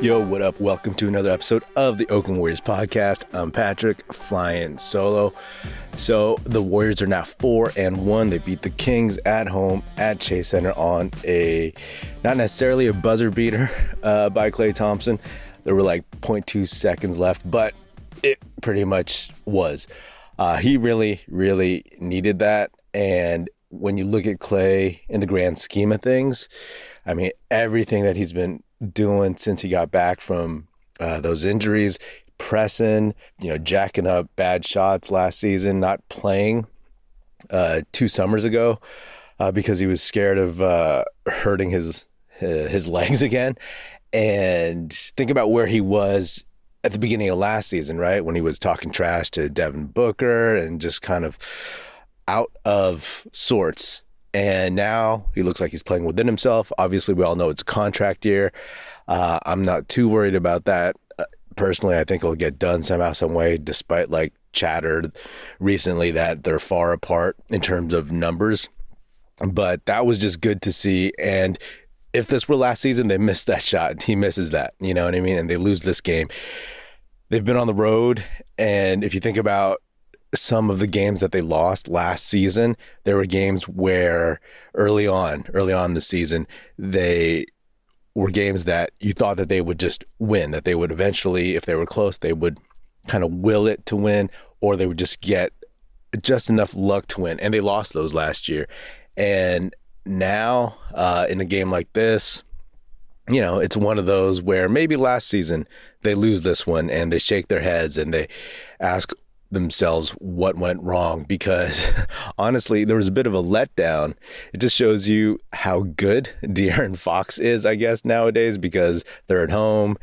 Yo, what up? Welcome to another episode of the Oakland Warriors podcast. I'm Patrick, flying solo. So the Warriors are now 4-1. They beat the Kings at home at Chase Center on not necessarily a buzzer beater by Klay Thompson. There were like 0.2 seconds left, but it pretty much was. He really, really needed that. And when you look at Klay in the grand scheme of things, I mean, everything that he's been doing since he got back from those injuries, pressing, jacking up bad shots last season, not playing 2 summers ago because he was scared of hurting his legs again. And think about where he was at the beginning of last season, right? When he was talking trash to Devin Booker and just kind of out of sorts. And now he looks like he's playing within himself. Obviously, we all know it's a contract year. I'm not too worried about that. Personally, I think it'll get done somehow, some way, despite like chatter recently that they're far apart in terms of numbers. But that was just good to see. And if this were last season, they missed that shot. He misses that, you know what I mean? And they lose this game. They've been on the road. And if you think about some of the games that they lost last season, there were games where early on in the season, they were games that you thought that they would just win, that they would eventually, if they were close, they would kind of will it to win, or they would just get just enough luck to win. And they lost those last year. And now in a game like this, it's one of those where maybe last season they lose this one and they shake their heads and they ask themselves what went wrong, because honestly there was a bit of a letdown. It just shows you how good De'Aaron Fox is, I guess, nowadays, because they're at home.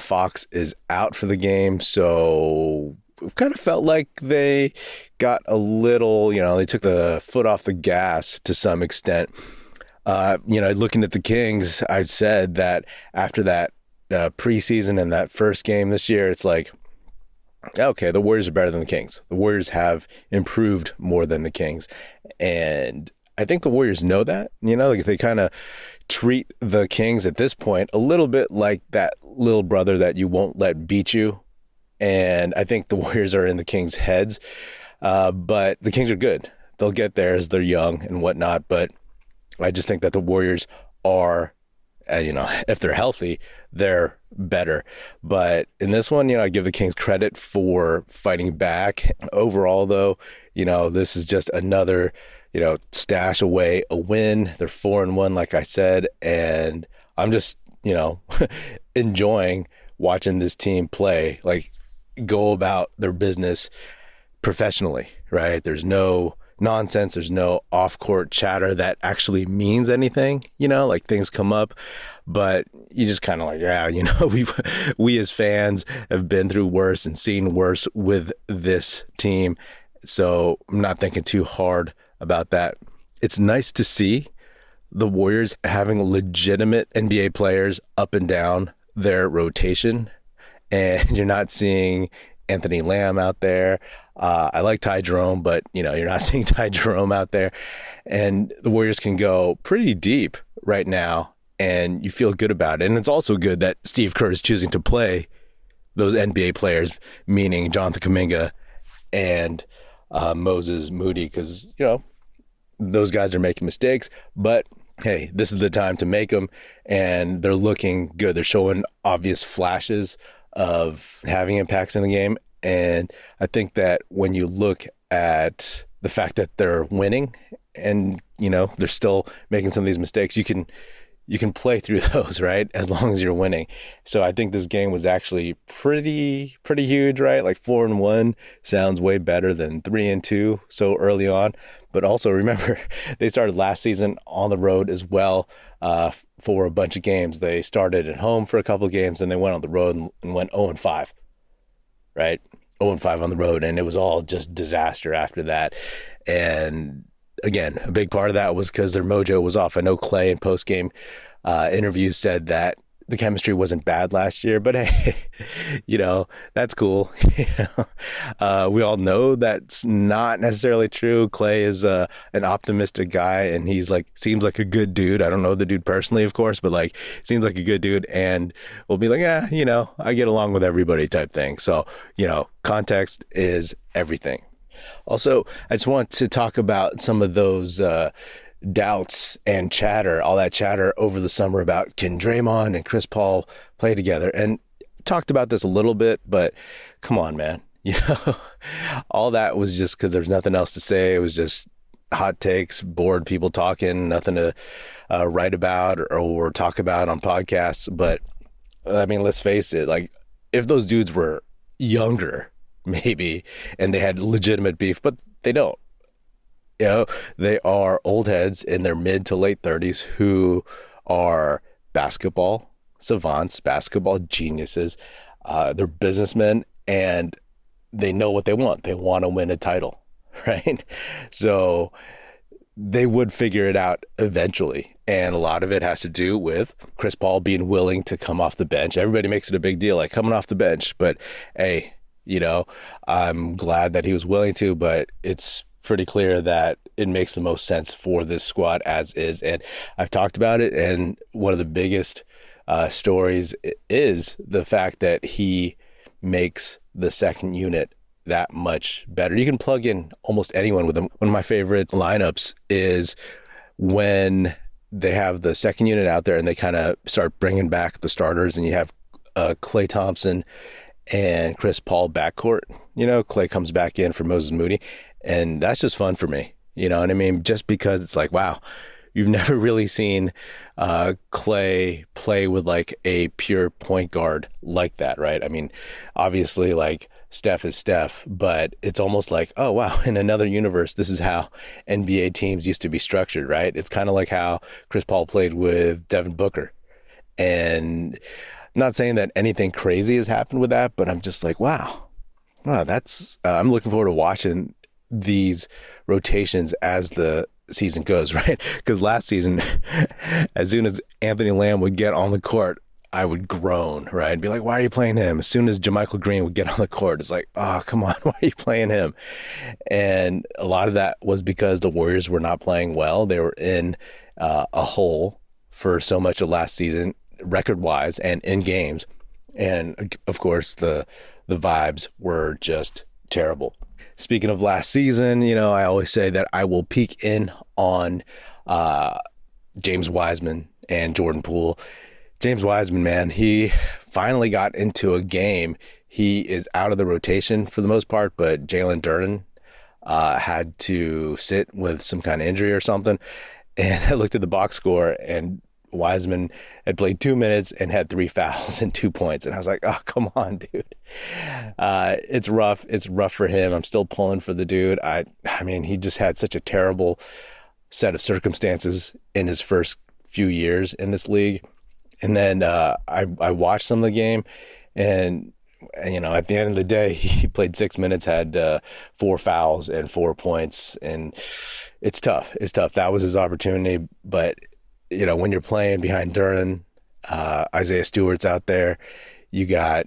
Fox is out for the game, so it kind of felt like they got a little, they took the foot off the gas to some extent. Looking at the Kings, I've said that after that preseason and that first game this year, it's like, okay, the Warriors are better than the Kings. The Warriors have improved more than the Kings. And I think the Warriors know that, like they kind of treat the Kings at this point a little bit like that little brother that you won't let beat you. And I think the Warriors are in the Kings' heads. But the Kings are good. They'll get there as they're young and whatnot. But I just think that the Warriors are, if they're healthy, they're better. But in this one, I give the Kings credit for fighting back. Overall, though, this is just another, stash away a win. They're 4-1, like I said, and I'm just, enjoying watching this team play, like go about their business professionally, right? There's no nonsense. There's no off-court chatter that actually means anything, like things come up, but you just kind of like, yeah, we as fans have been through worse and seen worse with this team. So I'm not thinking too hard about that. It's nice to see the Warriors having legitimate NBA players up and down their rotation, and you're not seeing Anthony Lamb out there. I like Ty Jerome, but you're not seeing Ty Jerome out there. And the Warriors can go pretty deep right now, and you feel good about it. And it's also good that Steve Kerr is choosing to play those NBA players, meaning Jonathan Kuminga and Moses Moody, because those guys are making mistakes. But hey, this is the time to make them, and they're looking good. They're showing obvious flashes of having impacts in the game. And I think that when you look at the fact that they're winning and, they're still making some of these mistakes, you can play through those, right? As long as you're winning. So I think this game was actually pretty huge, right? Like 4-1 sounds way better than 3-2 so early on. But also remember, they started last season on the road as well for a bunch of games. They started at home for a couple of games, and they went on the road and went 0-5, right? 0-5 on the road, and it was all just disaster after that. And again, a big part of that was because their mojo was off. I know Klay in post-game interviews said that the chemistry wasn't bad last year, but hey, that's cool. We all know that's not necessarily true. Klay is an optimistic guy, and seems like a good dude. I don't know the dude personally, of course, but like seems like a good dude, and we'll be like, I get along with everybody type thing. So, context is everything. Also, I just want to talk about some of those doubts and all that chatter over the summer about can Draymond and Chris Paul play together. And talked about this a little bit, but come on, man. All that was just because there's nothing else to say. It was just hot takes, bored people talking, nothing to write about or talk about on podcasts. But I mean, let's face it, like if those dudes were younger, maybe, and they had legitimate beef, but they don't. They are old heads in their mid to late 30s who are basketball savants, basketball geniuses. They're businessmen, and they know what they want. They want to win a title, right? So they would figure it out eventually. And a lot of it has to do with Chris Paul being willing to come off the bench. Everybody makes it a big deal, like coming off the bench. But hey, I'm glad that he was willing to, but it's pretty clear that it makes the most sense for this squad as is. And I've talked about it, and one of the biggest stories is the fact that he makes the second unit that much better. You can plug in almost anyone with him. One of my favorite lineups is when they have the second unit out there and they kind of start bringing back the starters, and you have Klay Thompson and Chris Paul backcourt. Klay comes back in for Moses Moody, and that's just fun for me. You know what I mean? Just because it's like, wow, you've never really seen Klay play with like a pure point guard like that, right? I mean, obviously, like Steph is Steph, but it's almost like, oh, wow, in another universe, this is how NBA teams used to be structured, right? It's kind of like how Chris Paul played with Devin Booker. And I'm not saying that anything crazy has happened with that, but I'm just like, wow, that's I'm looking forward to watching these rotations as the season goes, right? Because last season, as soon as Anthony Lamb would get on the court, I would groan, right? And be like, why are you playing him? As soon as JaMychal Green would get on the court, it's like, oh, come on, why are you playing him? And a lot of that was because the Warriors were not playing well. They were in a hole for so much of last season, record-wise and in games. And, of course, the vibes were just terrible. Speaking of last season, I always say that I will peek in on James Wiseman and Jordan Poole. James Wiseman, man, he finally got into a game. He is out of the rotation for the most part, but Jalen Duren had to sit with some kind of injury or something. And I looked at the box score, and Wiseman had played 2 minutes and had 3 fouls and 2 points. And I was like, oh, come on, dude. It's rough. It's rough for him. I'm still pulling for the dude. I mean, he just had such a terrible set of circumstances in his first few years in this league. And then I watched some of the game, and at the end of the day, he played 6 minutes, had 4 fouls and 4 points. And it's tough. It's tough. That was his opportunity. But when you're playing behind Duren, Isaiah Stewart's out there, you got,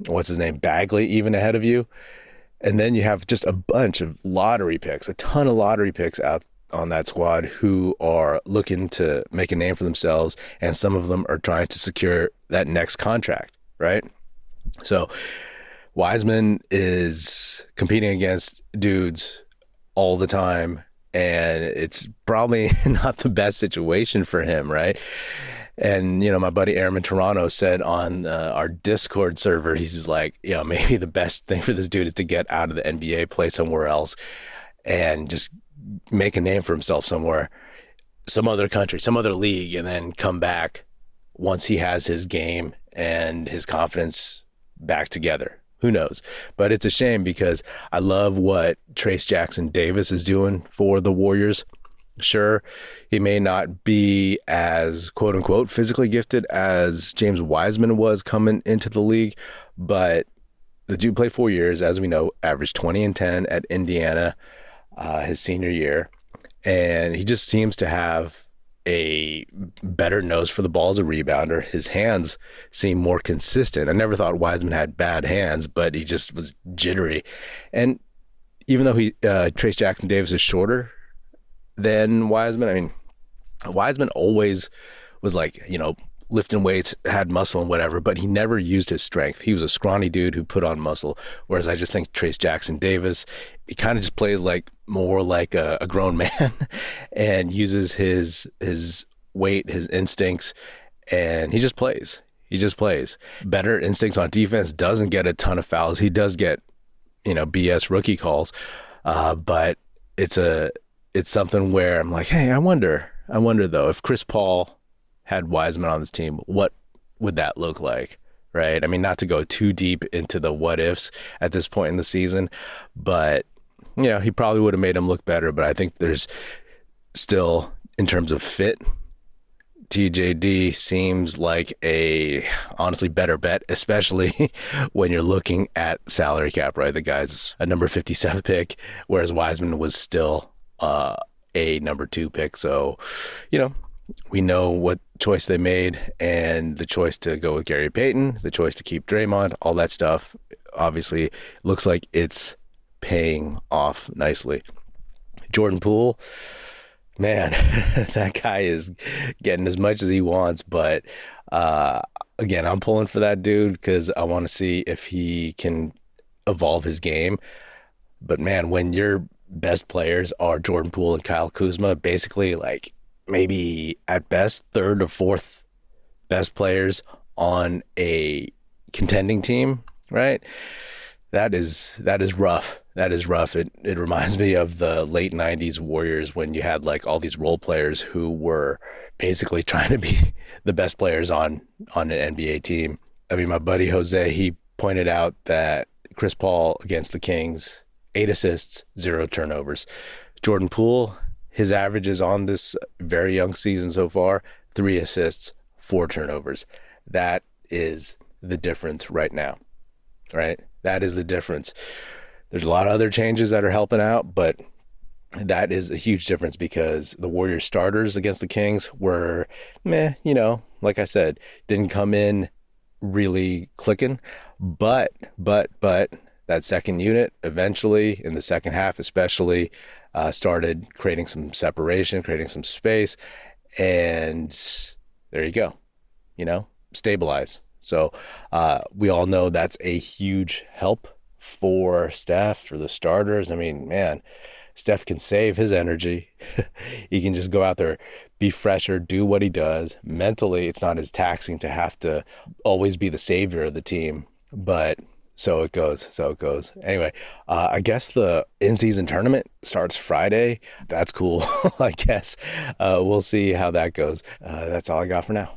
what's his name, Bagley even ahead of you. And then you have just a bunch of lottery picks, a ton of lottery picks out on that squad who are looking to make a name for themselves. And some of them are trying to secure that next contract, right? So Wiseman is competing against dudes all the time, and it's probably not the best situation for him, right? And, my buddy Aaron in Toronto said on our Discord server, he was like, maybe the best thing for this dude is to get out of the NBA, play somewhere else, and just make a name for himself somewhere, some other country, some other league, and then come back once he has his game and his confidence back together. Who knows? But it's a shame because I love what Trayce Jackson-Davis is doing for the Warriors. Sure, he may not be as quote unquote physically gifted as James Wiseman was coming into the league, but the dude played 4 years, as we know, averaged 20 and 10 at Indiana his senior year. And he just seems to have a better nose for the ball as a rebounder. His hands seem more consistent. I never thought Wiseman had bad hands, but he just was jittery. And even though Trayce Jackson-Davis is shorter than Wiseman, I mean, Wiseman always was like, lifting weights, had muscle and whatever, but he never used his strength. He was a scrawny dude who put on muscle. Whereas I just think Trayce Jackson-Davis, he kind of just plays more like a grown man and uses his weight, his instincts, and he just plays. He just plays. Better instincts on defense, doesn't get a ton of fouls. He does get, BS rookie calls, but it's something where I'm like, hey, I wonder though, if Chris Paul had Wiseman on this team, what would that look like, right? I mean, not to go too deep into the what ifs at this point in the season, but, he probably would have made him look better. But I think there's still, in terms of fit, TJD seems like a honestly better bet, especially when you're looking at salary cap, right? The guy's a number 57 pick, whereas Wiseman was still a number 2 pick. So, we know what choice they made, and the choice to go with Gary Payton, the choice to keep Draymond, all that stuff, obviously looks like it's paying off nicely. Jordan Poole, man, that guy is getting as much as he wants, but again, I'm pulling for that dude because I want to see if he can evolve his game. But man, when your best players are Jordan Poole and Kyle Kuzma, basically maybe at best 3rd or 4th best players on a contending team, right? That is rough. That is rough. It reminds me of the late 90s Warriors when you had all these role players who were basically trying to be the best players on an NBA team. I mean, my buddy Jose, he pointed out that Chris Paul against the Kings, 8 assists, 0 turnovers. Jordan Poole, his averages on this very young season so far, 3 assists, 4 turnovers. That is the difference right now, right? That is the difference. There's a lot of other changes that are helping out, but that is a huge difference because the Warriors starters against the Kings were like I said, didn't come in really clicking, but that second unit eventually in the second half especially started creating some separation, creating some space, and there you go, stabilize. So we all know that's a huge help for Steph, for the starters. I mean, man, Steph can save his energy. He can just go out there, be fresher, do what he does. Mentally, it's not as taxing to have to always be the savior of the team, but so it goes. Anyway, I guess the in-season tournament starts Friday. That's cool, I guess. We'll see how that goes. That's all I got for now.